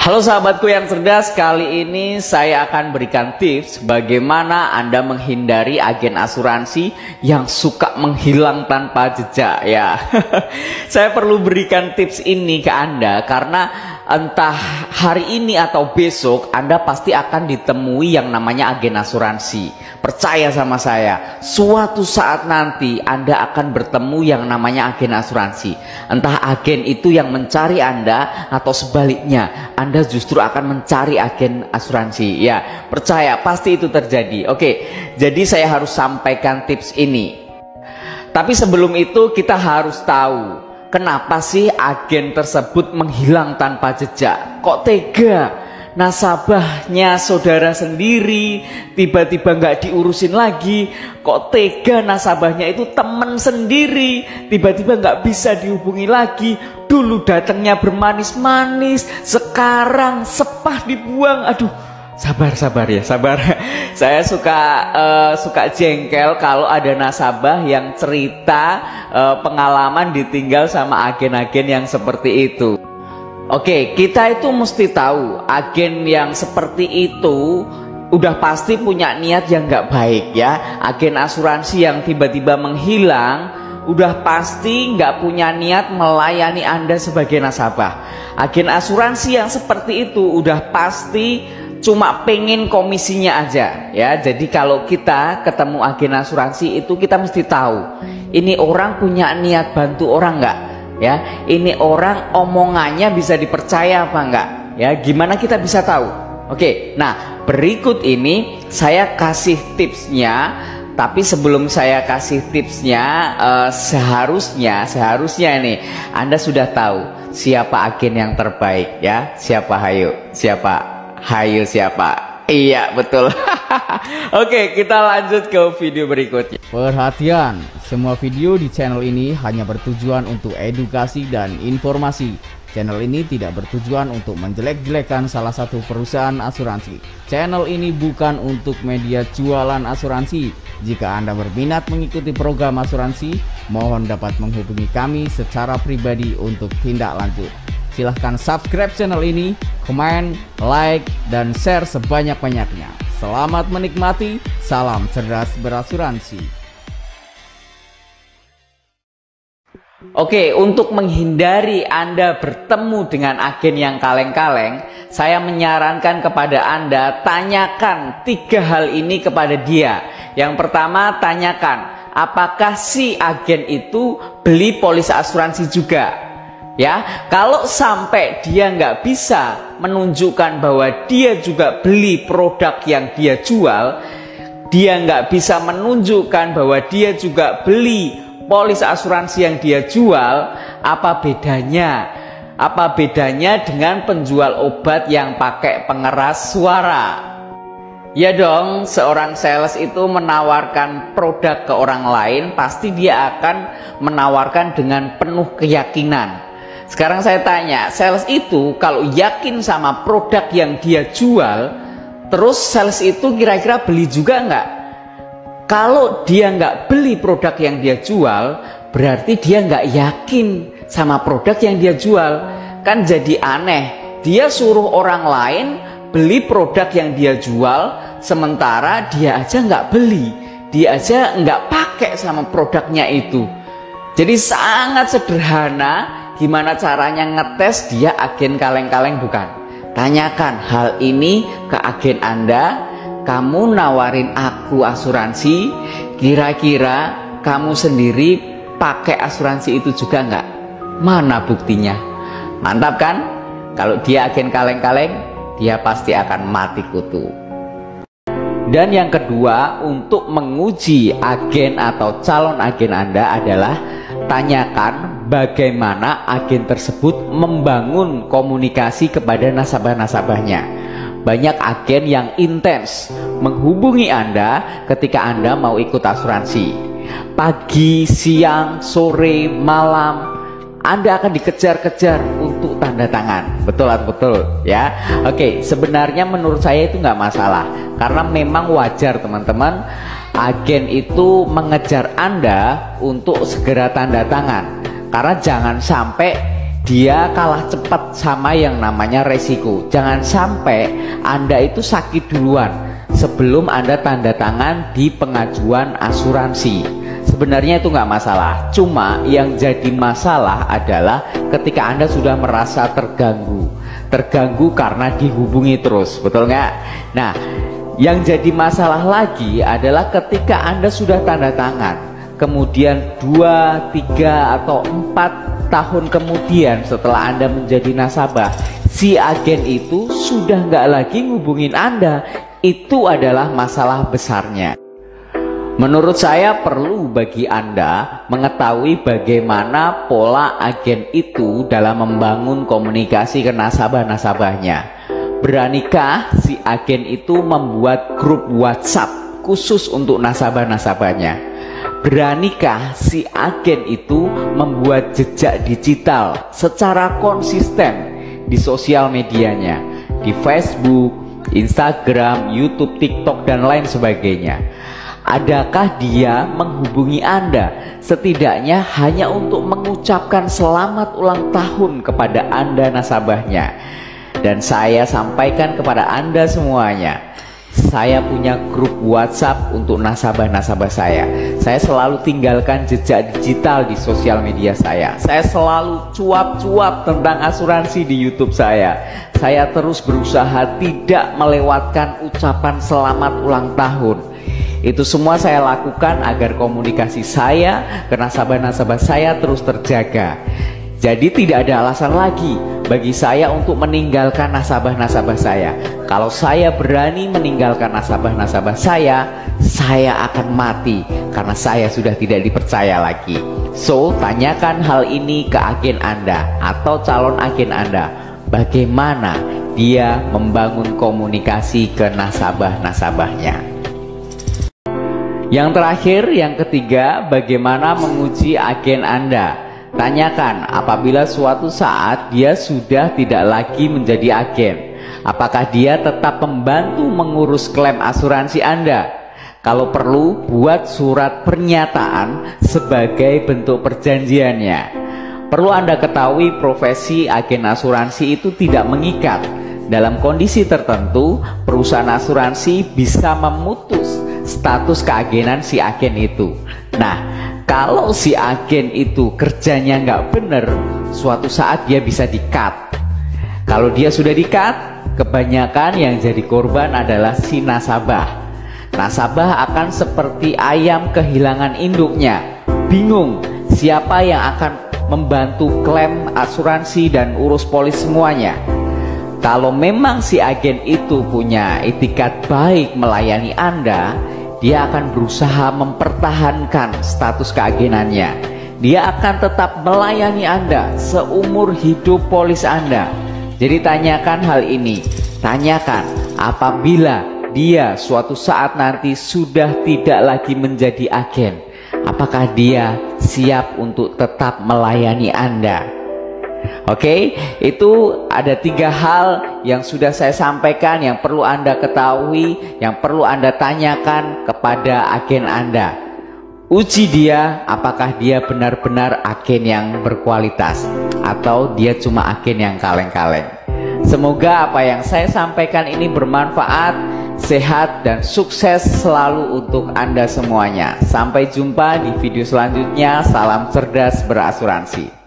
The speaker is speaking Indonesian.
Halo sahabatku yang cerdas, kali ini saya akan berikan tips bagaimana Anda menghindari agen asuransi yang suka menghilang tanpa jejak ya. Saya perlu berikan tips ini ke Anda karena entah hari ini atau besok Anda pasti akan ditemui yang namanya agen asuransi. Percaya sama saya, suatu saat nanti Anda akan bertemu yang namanya agen asuransi. Entah agen itu yang mencari Anda atau sebaliknya, Anda justru akan mencari agen asuransi. Ya, percaya pasti itu terjadi. Oke, jadi saya harus sampaikan tips ini. Tapi sebelum itu kita harus tahu, kenapa sih agen tersebut menghilang tanpa jejak? Kok tega? Nasabahnya saudara sendiri tiba-tiba nggak diurusin lagi. Kok tega nasabahnya itu teman sendiri tiba-tiba nggak bisa dihubungi lagi. Dulu datangnya bermanis-manis, sekarang sepah dibuang. Aduh, sabar ya, sabar. Saya suka jengkel kalau ada nasabah yang cerita pengalaman ditinggal sama agen-agen yang seperti itu. Oke, kita itu mesti tahu agen yang seperti itu udah pasti punya niat yang nggak baik ya. Agen asuransi yang tiba-tiba menghilang udah pasti nggak punya niat melayani Anda sebagai nasabah. Agen asuransi yang seperti itu udah pasti cuma pengen komisinya aja ya. Jadi kalau kita ketemu agen asuransi itu kita mesti tahu ini orang punya niat bantu orang nggak ya, ini orang omongannya bisa dipercaya apa enggak ya, gimana kita bisa tahu? Oke, nah berikut ini saya kasih tipsnya. Tapi sebelum saya kasih tipsnya, seharusnya ini Anda sudah tahu siapa agen yang terbaik ya. Siapa? Iya betul. Oke, kita lanjut ke video berikutnya. Perhatian, semua video di channel ini hanya bertujuan untuk edukasi dan informasi. Channel ini tidak bertujuan untuk menjelek-jelekan salah satu perusahaan asuransi. Channel ini bukan untuk media jualan asuransi. Jika Anda berminat mengikuti program asuransi, mohon dapat menghubungi kami secara pribadi untuk tindak lanjut. Silahkan subscribe channel ini, komen, like, dan share sebanyak-banyaknya. Selamat menikmati, salam cerdas berasuransi. Oke, untuk menghindari Anda bertemu dengan agen yang kaleng-kaleng, saya menyarankan kepada Anda, tanyakan 3 hal ini kepada dia. Yang pertama, tanyakan, apakah si agen itu beli polis asuransi juga? Ya, kalau sampai dia nggak bisa menunjukkan bahwa dia juga beli produk yang dia jual, dia nggak bisa menunjukkan bahwa dia juga beli polis asuransi yang dia jual, apa bedanya? Apa bedanya dengan penjual obat yang pakai pengeras suara? Ya dong, seorang sales itu menawarkan produk ke orang lain, pasti dia akan menawarkan dengan penuh keyakinan. Sekarang saya tanya, sales itu kalau yakin sama produk yang dia jual, terus sales itu kira-kira beli juga nggak? Kalau dia nggak beli produk yang dia jual, berarti dia nggak yakin sama produk yang dia jual. Kan jadi aneh, dia suruh orang lain beli produk yang dia jual, sementara dia aja nggak beli, dia aja nggak pakai sama produknya itu. Jadi sangat sederhana. Gimana caranya ngetes dia agen kaleng-kaleng bukan? Tanyakan hal ini ke agen Anda. Kamu nawarin aku asuransi, kira-kira kamu sendiri pakai asuransi itu juga nggak? Mana buktinya? Mantap kan? Kalau dia agen kaleng-kaleng, dia pasti akan mati kutu. Dan yang kedua, untuk menguji agen atau calon agen Anda adalah tanyakan bagaimana agen tersebut membangun komunikasi kepada nasabah-nasabahnya. Banyak agen yang intens menghubungi Anda ketika Anda mau ikut asuransi. Pagi, siang, sore, malam, Anda akan dikejar-kejar untuk tanda tangan. Betul ya. Oke, sebenarnya menurut saya itu nggak masalah, karena memang wajar teman-teman, agen itu mengejar Anda untuk segera tanda tangan. Karena jangan sampai dia kalah cepat sama yang namanya resiko. Jangan sampai Anda itu sakit duluan sebelum Anda tanda tangan di pengajuan asuransi. Sebenarnya itu nggak masalah, cuma yang jadi masalah adalah ketika Anda sudah merasa terganggu karena dihubungi terus, betul nggak? Nah, yang jadi masalah lagi adalah ketika Anda sudah tanda tangan, kemudian 2, 3, atau 4 tahun kemudian setelah Anda menjadi nasabah, si agen itu sudah nggak lagi ngubungin Anda. Itu adalah masalah besarnya. Menurut saya perlu bagi Anda mengetahui bagaimana pola agen itu dalam membangun komunikasi ke nasabah-nasabahnya. Beranikah si agen itu membuat grup WhatsApp khusus untuk nasabah-nasabahnya? Beranikah si agen itu membuat jejak digital secara konsisten di sosial medianya, di Facebook, Instagram, YouTube, TikTok, dan lain sebagainya? Adakah dia menghubungi Anda setidaknya hanya untuk mengucapkan selamat ulang tahun kepada Anda nasabahnya? Dan saya sampaikan kepada Anda semuanya, saya punya grup WhatsApp untuk nasabah-nasabah saya. Saya selalu tinggalkan jejak digital di sosial media saya. Saya selalu cuap-cuap tentang asuransi di YouTube saya. Saya terus berusaha tidak melewatkan ucapan selamat ulang tahun. Itu semua saya lakukan agar komunikasi saya ke nasabah-nasabah saya terus terjaga. Jadi tidak ada alasan lagi bagi saya untuk meninggalkan nasabah-nasabah saya. Kalau saya berani meninggalkan nasabah-nasabah saya akan mati karena saya sudah tidak dipercaya lagi. So, tanyakan hal ini ke agen Anda atau calon agen Anda. Bagaimana dia membangun komunikasi ke nasabah-nasabahnya. Yang terakhir, yang ketiga, bagaimana menguji agen Anda. Tanyakan apabila suatu saat dia sudah tidak lagi menjadi agen, apakah dia tetap membantu mengurus klaim asuransi Anda. Kalau perlu, buat surat pernyataan sebagai bentuk perjanjiannya. Perlu Anda ketahui, profesi agen asuransi itu tidak mengikat. Dalam kondisi tertentu, perusahaan asuransi bisa memutus status keagenan si agen itu. Nah, kalau si agen itu kerjanya nggak bener, suatu saat dia bisa di-cut. Kalau dia sudah di-cut, kebanyakan yang jadi korban adalah si nasabah. Nasabah akan seperti ayam kehilangan induknya, bingung siapa yang akan membantu klaim asuransi dan urus polis semuanya. Kalau memang si agen itu punya itikat baik melayani Anda, dia akan berusaha mempertahankan status keagenannya. Dia akan tetap melayani Anda seumur hidup polis Anda. Jadi tanyakan hal ini. Tanyakan apabila dia suatu saat nanti sudah tidak lagi menjadi agen, apakah dia siap untuk tetap melayani Anda? Oke, itu ada 3 hal yang sudah saya sampaikan yang perlu Anda ketahui, yang perlu Anda tanyakan kepada agen Anda. Uji dia apakah dia benar-benar agen yang berkualitas atau dia cuma agen yang kaleng-kaleng. Semoga apa yang saya sampaikan ini bermanfaat, sehat, dan sukses selalu untuk Anda semuanya. Sampai jumpa di video selanjutnya. Salam cerdas berasuransi.